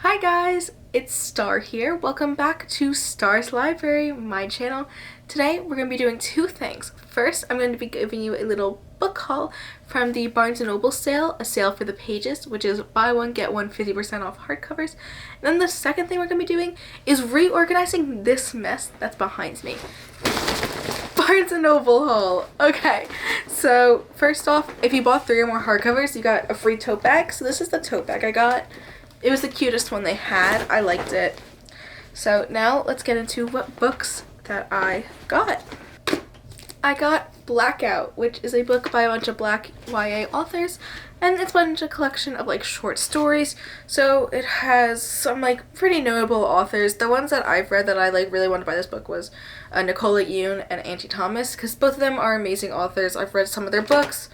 Hi guys, it's Star here. Welcome back to Star's Library, my channel. Today we're going to be doing two things. First, I'm going to be giving you a little book haul from the Barnes & Noble sale, a sale for the pages, which is buy one get one 50% off hardcovers. And then the second thing we're going to be doing is reorganizing this mess that's behind me. Barnes & Noble haul. Okay, so first off, if you bought 3 or more hardcovers, you got a free tote bag. So this is the tote bag I got. It was the cutest one they had. I liked it. So now let's get into what books that I got. I got Blackout, which is a book by a bunch of Black YA authors, and it's a bunch of collection of like short stories. So it has some like pretty notable authors. The ones that I've read that I like really wanted to buy this book was Nicola Yoon and Angie Thomas, because both of them are amazing authors. I've read some of their books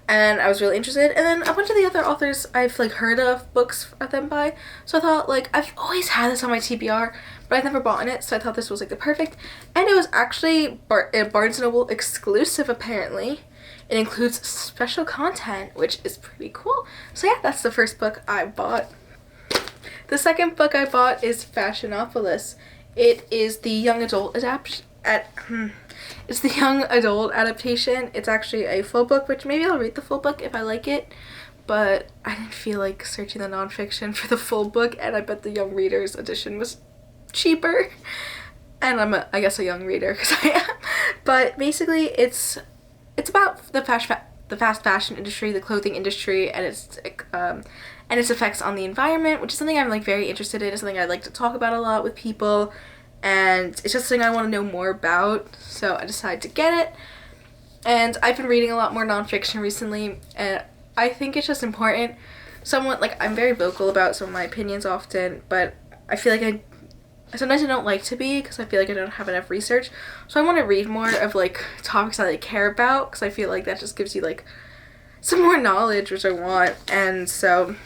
and I was really interested, and then a bunch of the other authors I've like heard of books of them by, so I thought like I've always had this on my TBR, but I've never bought it, so I thought this was like the perfect, and it was actually a Barnes & Noble exclusive apparently. It includes special content, which is pretty cool. So yeah, that's the first book I bought. The second book I bought is Fashionopolis. It is the young adult It's the young adult adaptation. It's actually a full book, which maybe I'll read the full book if I like it, but I didn't feel like searching the nonfiction for the full book, and I bet the young readers edition was cheaper, and I'm I guess a young reader because I am. But basically it's about the fast fashion industry, the clothing industry, and its effects on the environment, which is something I'm like very interested in. It's something I like to talk about a lot with people. And it's just something I want to know more about, so I decided to get it. And I've been reading a lot more nonfiction recently, and I think it's just important. Somewhat, like, I'm very vocal about some of my opinions often, but I feel like sometimes I don't like to be, because I feel like I don't have enough research. So I want to read more of, like, topics I like, care about, because I feel like that just gives you, like, some more knowledge, which I want. And so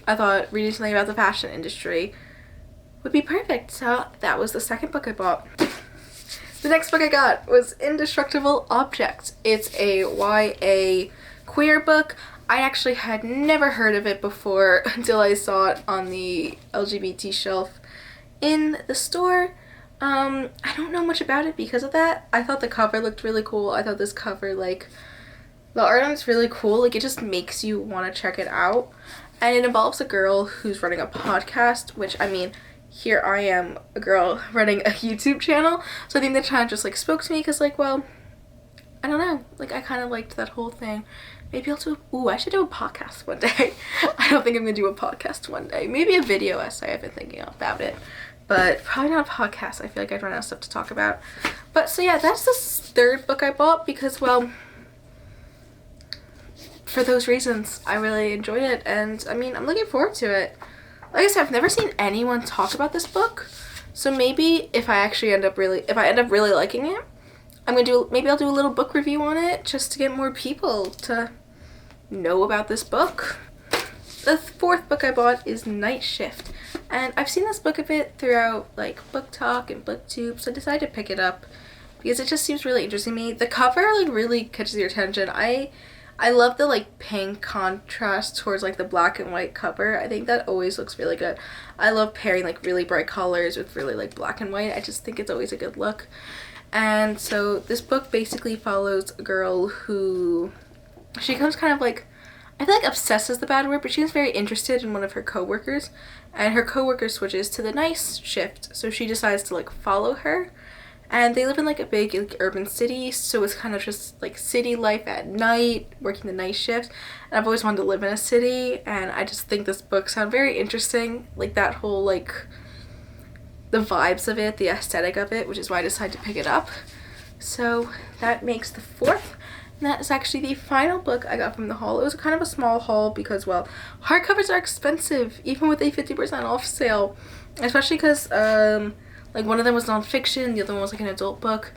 I thought reading something about the fashion industry would be perfect. So that was the second book I bought. The next book I got was Indestructible Object. It's a YA queer book. I actually had never heard of it before until I saw it on the LGBT shelf in the store. I don't know much about it because of that. I thought the cover looked really cool. I thought this cover, like, the art on it's really cool. Like, it just makes you want to check it out. And it involves a girl who's running a podcast, which, I mean, here I am, a girl running a YouTube channel, so I think that kind of just like spoke to me, because like, well, I don't know, like I kind of liked that whole thing. Maybe I'll I should do a podcast one day. I don't think I'm gonna do a podcast one day. Maybe a video essay. I've been thinking about it, but probably not a podcast. I feel like I'd run out of stuff to talk about. But so yeah, that's the third book I bought, because well, for those reasons, I really enjoyed it, and I mean, I'm looking forward to it. Like I said, I've never seen anyone talk about this book, so maybe if I end up really liking it, maybe I'll do a little book review on it, just to get more people to know about this book. The fourth book I bought is Night Shift, and I've seen this book a bit throughout like Book Talk and BookTube, so I decided to pick it up because it just seems really interesting to me. The cover like really catches your attention. I love the like pink contrast towards like the black and white cover. I think that always looks really good. I love pairing like really bright colors with really like black and white. I just think it's always a good look. And so this book basically follows a girl who, she becomes kind of like, I feel like obsessed is the bad word, but she's very interested in one of her coworkers, and her coworker switches to the night shift, so she decides to like follow her. And they live in like a big like, urban city, so it's kind of just like city life at night, working the night shift. And I've always wanted to live in a city, and I just think this book sounds very interesting. Like that whole like the vibes of it, the aesthetic of it, which is why I decided to pick it up. So that makes the fourth. And that is actually the final book I got from the haul. It was kind of a small haul because, well, hardcovers are expensive, even with a 50% off sale. Especially because, like one of them was nonfiction, the other one was like an adult book.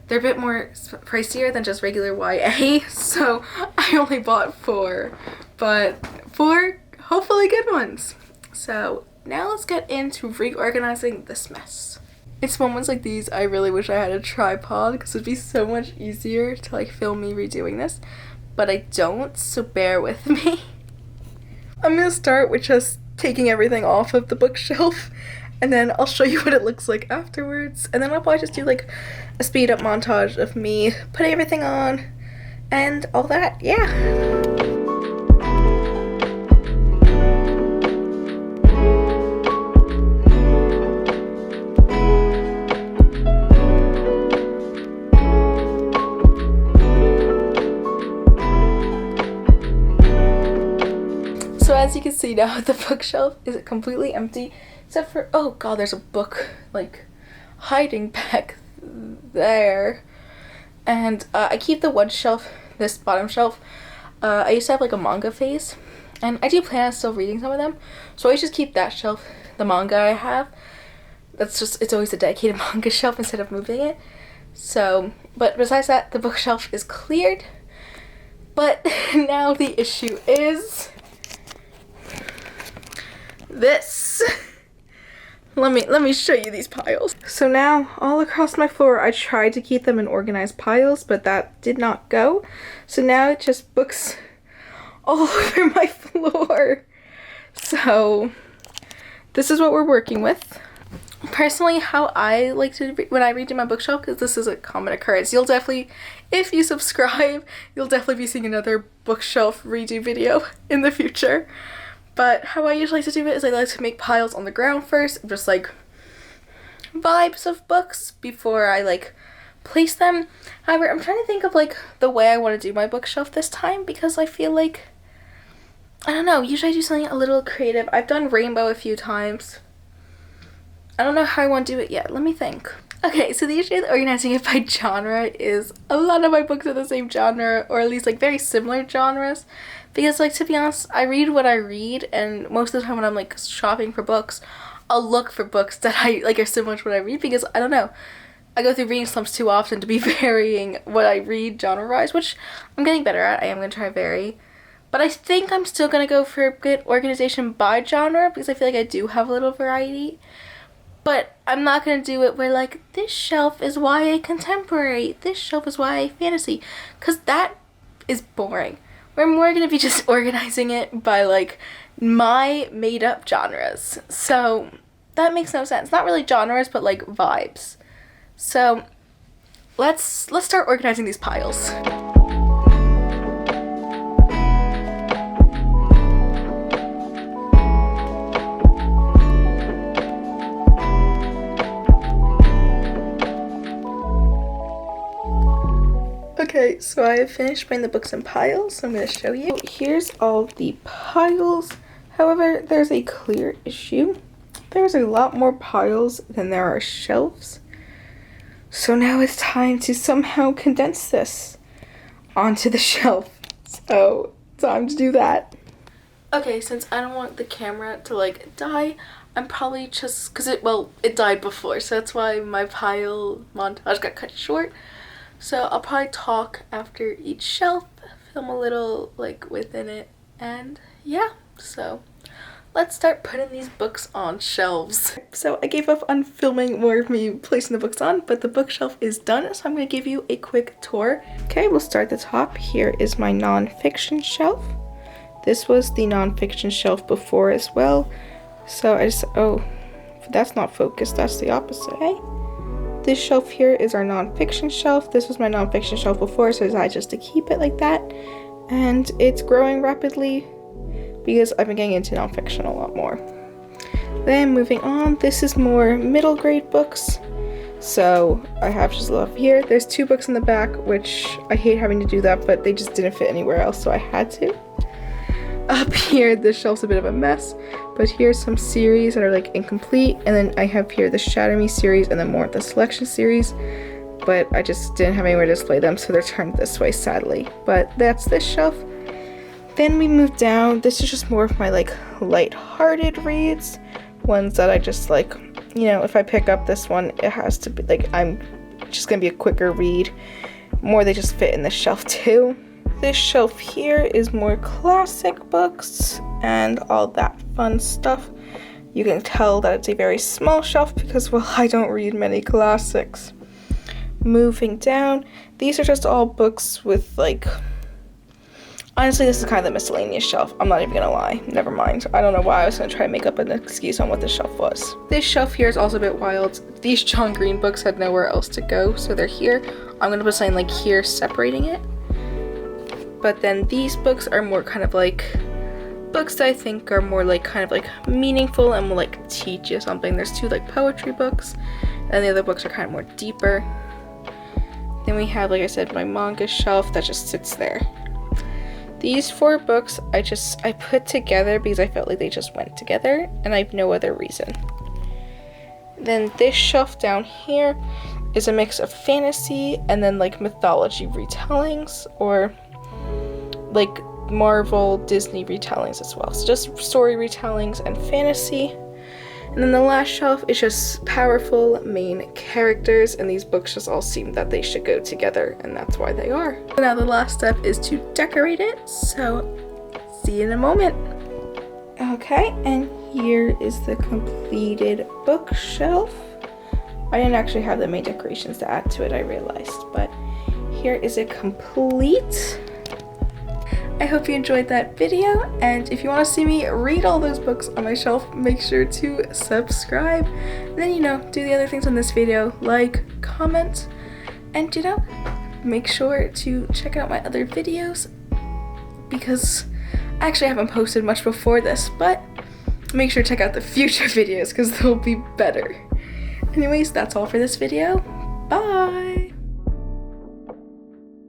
They're a bit more pricier than just regular YA, so I only bought 4, but 4 hopefully good ones. So now let's get into reorganizing this mess. It's moments like these I really wish I had a tripod, because it'd be so much easier to like film me redoing this, but I don't, so bear with me. I'm gonna start with just taking everything off of the bookshelf, and then I'll show you what it looks like afterwards, and then I'll probably just do like a speed up montage of me putting everything on and all that. Yeah. So as you can see now, the bookshelf is completely empty, except for, oh god, there's a book, like, hiding back there. And I keep the one shelf, this bottom shelf. I used to have, like, a manga phase, and I do plan on still reading some of them, so I just keep that shelf, the manga I have. That's just, it's always a dedicated manga shelf instead of moving it. So, but besides that, the bookshelf is cleared. But now the issue is this. Let me show you these piles. So now all across my floor, I tried to keep them in organized piles, but that did not go. So now it's just books all over my floor. So this is what we're working with. Personally, how I like to when I redo my bookshelf, because this is a common occurrence, you'll definitely, if you subscribe, you'll definitely be seeing another bookshelf redo video in the future. But how I usually like to do it is I like to make piles on the ground first, just like vibes of books before I like place them. However, I'm trying to think of like the way I want to do my bookshelf this time, because I feel like, I don't know, usually I do something a little creative. I've done rainbow a few times. I don't know how I want to do it yet. Let me think. Okay, so the issue with organizing it by genre is a lot of my books are the same genre, or at least like very similar genres. Because like, to be honest, I read what I read, and most of the time when I'm like shopping for books, I'll look for books that I like are similar to what I read, because I don't know, I go through reading slumps too often to be varying what I read genre-wise, which I'm getting better at. I am going to try to vary. But I think I'm still going to go for good organization by genre, because I feel like I do have a little variety. But I'm not going to do it where like, this shelf is YA contemporary, this shelf is YA fantasy, because that is boring. We're more going to be just organizing it by like my made up genres. So that makes no sense. Not really genres, but like vibes. So let's start organizing these piles. Okay, so I have finished putting the books in piles, so I'm going to show you. Here's all the piles. However, there's a clear issue. There's a lot more piles than there are shelves. So now it's time to somehow condense this onto the shelf. So, time to do that. Okay, since I don't want the camera to like die, I'm probably just, because it died before, so that's why my pile montage got cut short. So I'll probably talk after each shelf, film a little like within it, and yeah, so let's start putting these books on shelves. So I gave up on filming more of me placing the books on, but the bookshelf is done, so I'm going to give you a quick tour. Okay, we'll start at the top. Here is my nonfiction shelf. This was the nonfiction shelf before as well. So I just, oh, that's not focused, that's the opposite, eh? This shelf here is our nonfiction shelf. This was my nonfiction shelf before, so I decided just to keep it like that. And it's growing rapidly because I've been getting into nonfiction a lot more. Then moving on, this is more middle grade books. So I have just love here. There's 2 books in the back, which I hate having to do that, but they just didn't fit anywhere else, so I had to. Up here, this shelf's a bit of a mess, but here's some series that are like incomplete, and then I have here the Shatter Me series and then more of the Selection series, but I just didn't have anywhere to display them, so they're turned this way, sadly. But that's this shelf. Then we move down. This is just more of my like light-hearted reads, ones that I just like, you know, if I pick up this one, it has to be like, I'm just gonna be a quicker read. More they just fit in this shelf too. This shelf here is more classic books and all that fun stuff. You can tell that it's a very small shelf because, well, I don't read many classics. Moving down, these are just all books with like, Honestly, this is kind of the miscellaneous shelf. I'm not even gonna lie. Never mind. I don't know why I was gonna try to make up an excuse on what this shelf was. This shelf here is also a bit wild. These John Green books had nowhere else to go, so they're here. I'm gonna put something like here separating it. But then these books are more kind of like books that I think are more like kind of like meaningful and will like teach you something. There's 2 like poetry books, and the other books are kind of more deeper. Then we have, like I said, my manga shelf that just sits there. These 4 books I put together because I felt like they just went together, and I have no other reason. Then this shelf down here is a mix of fantasy and then like mythology retellings, or like Marvel, Disney retellings as well. So just story retellings and fantasy. And then the last shelf is just powerful main characters, and these books just all seem that they should go together, and that's why they are. So now the last step is to decorate it, so see you in a moment. Okay, and here is the completed bookshelf. I didn't actually have the main decorations to add to it, I realized, but here is it complete. I hope you enjoyed that video, and if you want to see me read all those books on my shelf, make sure to subscribe, and then, you know, do the other things on this video, like, comment, and, you know, make sure to check out my other videos, because I actually haven't posted much before this, but make sure to check out the future videos, because they'll be better. Anyways, that's all for this video. Bye!